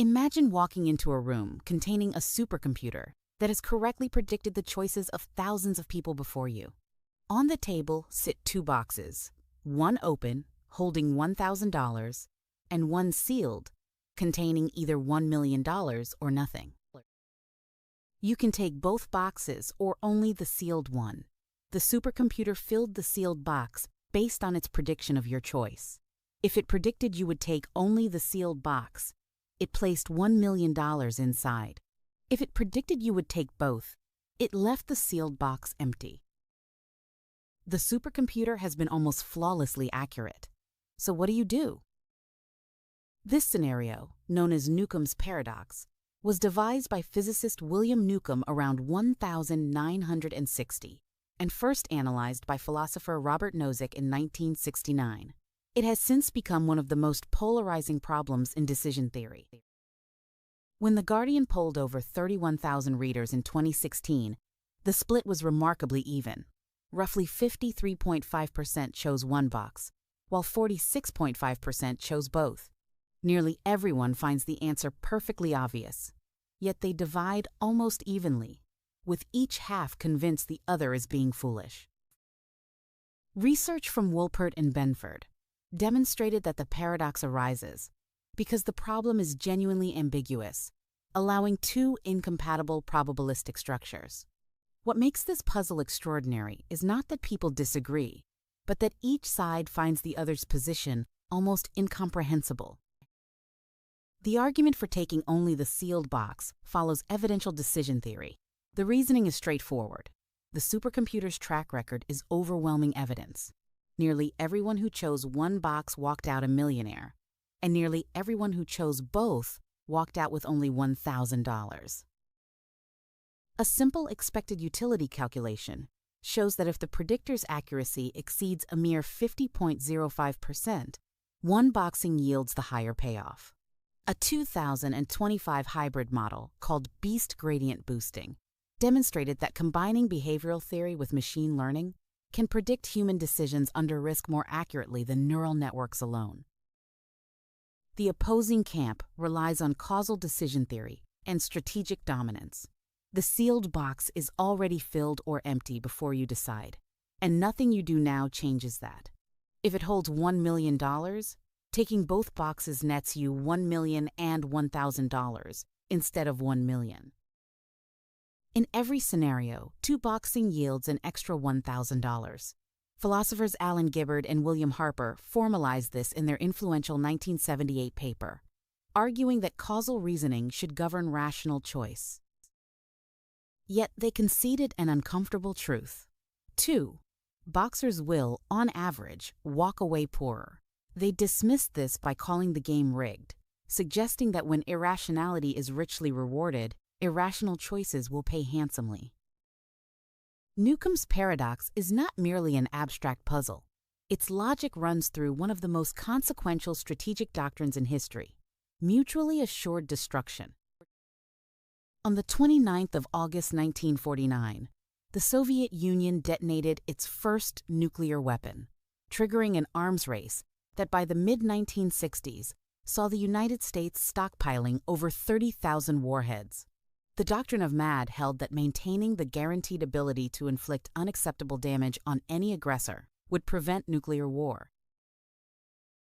Imagine walking into a room containing a supercomputer that has correctly predicted the choices of thousands of people before you. On the table sit two boxes, one open, holding $1,000, and one sealed, containing either $1 million or nothing. You can take both boxes or only the sealed one. The supercomputer filled the sealed box based on its prediction of your choice. If it predicted you would take only the sealed box, it placed $1 million inside. If it predicted you would take both, it left the sealed box empty. The supercomputer has been almost flawlessly accurate. So what do? This scenario, known as Newcomb's paradox, was devised by physicist William Newcomb around 1960 and first analyzed by philosopher Robert Nozick in 1969. It has since become one of the most polarizing problems in decision theory. When The Guardian polled over 31,000 readers in 2016, the split was remarkably even. Roughly 53.5% chose one box, while 46.5% chose both. Nearly everyone finds the answer perfectly obvious, yet they divide almost evenly, with each half convinced the other is being foolish. Research from Wolpert and Benford demonstrated that the paradox arises because the problem is genuinely ambiguous, allowing two incompatible probabilistic structures. What makes this puzzle extraordinary is not that people disagree, but that each side finds the other's position almost incomprehensible. The argument for taking only the sealed box follows evidential decision theory. The reasoning is straightforward. The supercomputer's track record is overwhelming evidence. Nearly everyone who chose one box walked out a millionaire, and nearly everyone who chose both walked out with only $1,000. A simple expected utility calculation shows that if the predictor's accuracy exceeds a mere 50.05%, one boxing yields the higher payoff. A 2025 hybrid model called Beast gradient boosting demonstrated that combining behavioral theory with machine learning can predict human decisions under risk more accurately than neural networks alone. The opposing camp relies on causal decision theory and strategic dominance. The sealed box is already filled or empty before you decide, and nothing you do now changes that. If it holds $1 million, taking both boxes nets you $1 million and $1,000 instead of $1 million. In every scenario, two boxing yields an extra $1,000. Philosophers Alan Gibbard and William Harper formalized this in their influential 1978 paper, arguing that causal reasoning should govern rational choice. Yet they conceded an uncomfortable truth. 2. Boxers will, on average, walk away poorer. They dismissed this by calling the game rigged, suggesting that when irrationality is richly rewarded, irrational choices will pay handsomely. Newcomb's paradox is not merely an abstract puzzle. Its logic runs through one of the most consequential strategic doctrines in history, mutually assured destruction. On the 29th of August 1949, the Soviet Union detonated its first nuclear weapon, triggering an arms race that by the mid-1960s saw the United States stockpiling over 30,000 warheads. The doctrine of MAD held that maintaining the guaranteed ability to inflict unacceptable damage on any aggressor would prevent nuclear war.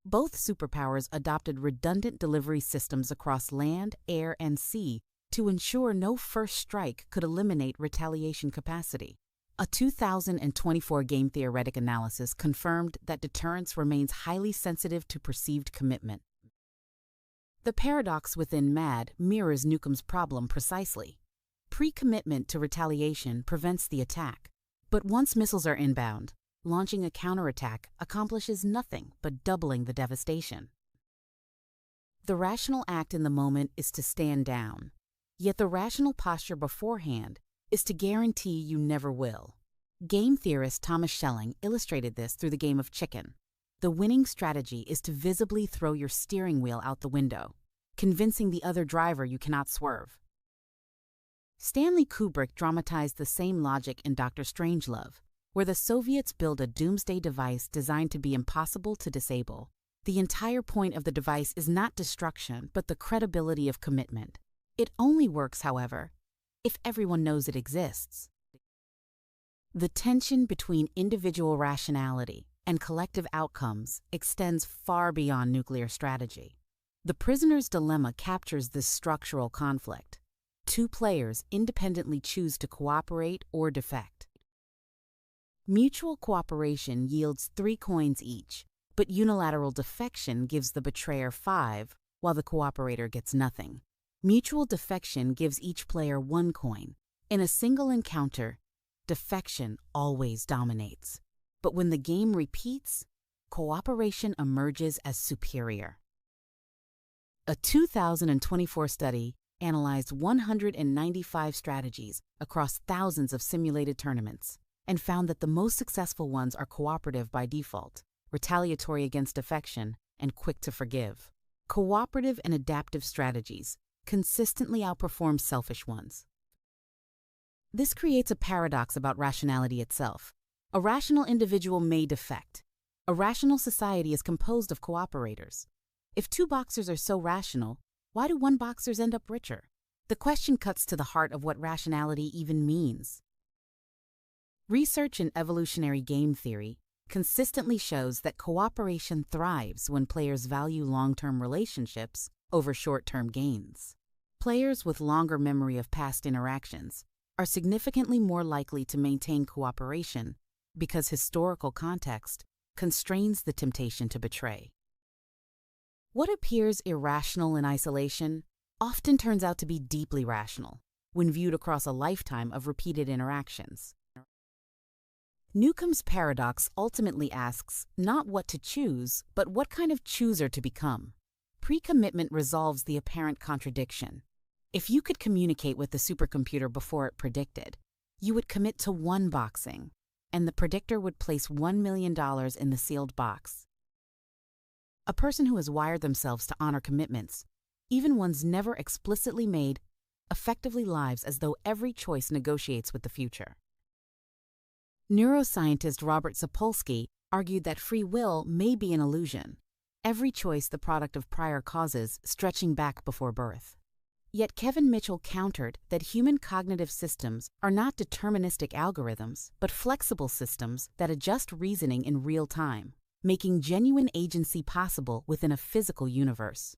Both superpowers adopted redundant delivery systems across land, air, and sea to ensure no first strike could eliminate retaliation capacity. A 2024 game theoretic analysis confirmed that deterrence remains highly sensitive to perceived commitment. The paradox within MAD mirrors Newcomb's problem precisely. Pre-commitment to retaliation prevents the attack, but once missiles are inbound, launching a counterattack accomplishes nothing but doubling the devastation. The rational act in the moment is to stand down, yet the rational posture beforehand is to guarantee you never will. Game theorist Thomas Schelling illustrated this through the game of chicken. The winning strategy is to visibly throw your steering wheel out the window, convincing the other driver you cannot swerve. Stanley Kubrick dramatized the same logic in Dr. Strangelove, where the Soviets build a doomsday device designed to be impossible to disable. The entire point of the device is not destruction, but the credibility of commitment. It only works, however, if everyone knows it exists. The tension between individual rationality and collective outcomes extends far beyond nuclear strategy. The prisoner's dilemma captures this structural conflict. Two players independently choose to cooperate or defect. Mutual cooperation yields 3 coins each, but unilateral defection gives the betrayer 5, while the cooperator gets nothing. Mutual defection gives each player 1 coin. In a single encounter, defection always dominates. But when the game repeats, cooperation emerges as superior. A 2024 study analyzed 195 strategies across thousands of simulated tournaments and found that the most successful ones are cooperative by default, retaliatory against defection, and quick to forgive. Cooperative and adaptive strategies consistently outperform selfish ones. This creates a paradox about rationality itself. A rational individual may defect. A rational society is composed of cooperators. If 2 boxers are so rational, why do 1 boxers end up richer? The question cuts to the heart of what rationality even means. Research in evolutionary game theory consistently shows that cooperation thrives when players value long-term relationships over short-term gains. Players with longer memory of past interactions are significantly more likely to maintain cooperation because historical context constrains the temptation to betray. What appears irrational in isolation often turns out to be deeply rational when viewed across a lifetime of repeated interactions. Newcomb's paradox ultimately asks not what to choose, but what kind of chooser to become. Pre-commitment resolves the apparent contradiction. If you could communicate with the supercomputer before it predicted, you would commit to 1 boxing, and the predictor would place $1 million in the sealed box. A person who has wired themselves to honor commitments, even ones never explicitly made, effectively lives as though every choice negotiates with the future. Neuroscientist Robert Sapolsky argued that free will may be an illusion, every choice the product of prior causes stretching back before birth. Yet Kevin Mitchell countered that human cognitive systems are not deterministic algorithms, but flexible systems that adjust reasoning in real time, making genuine agency possible within a physical universe.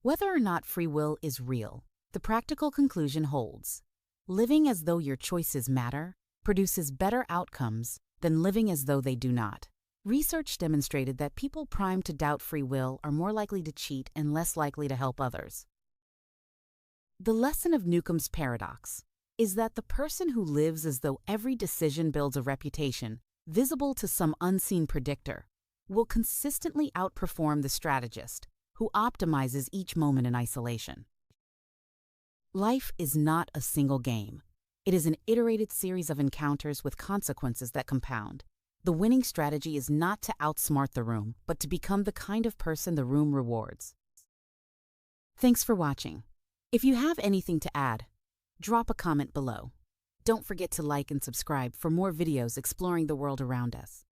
Whether or not free will is real, the practical conclusion holds. Living as though your choices matter produces better outcomes than living as though they do not. Research demonstrated that people primed to doubt free will are more likely to cheat and less likely to help others. The lesson of Newcomb's paradox is that the person who lives as though every decision builds a reputation visible to some unseen predictor will consistently outperform the strategist who optimizes each moment in isolation. Life is not a single game. It is an iterated series of encounters with consequences that compound. The winning strategy is not to outsmart the room, but to become the kind of person the room rewards. Thanks for watching. If you have anything to add, drop a comment below. Don't forget to like and subscribe for more videos exploring the world around us.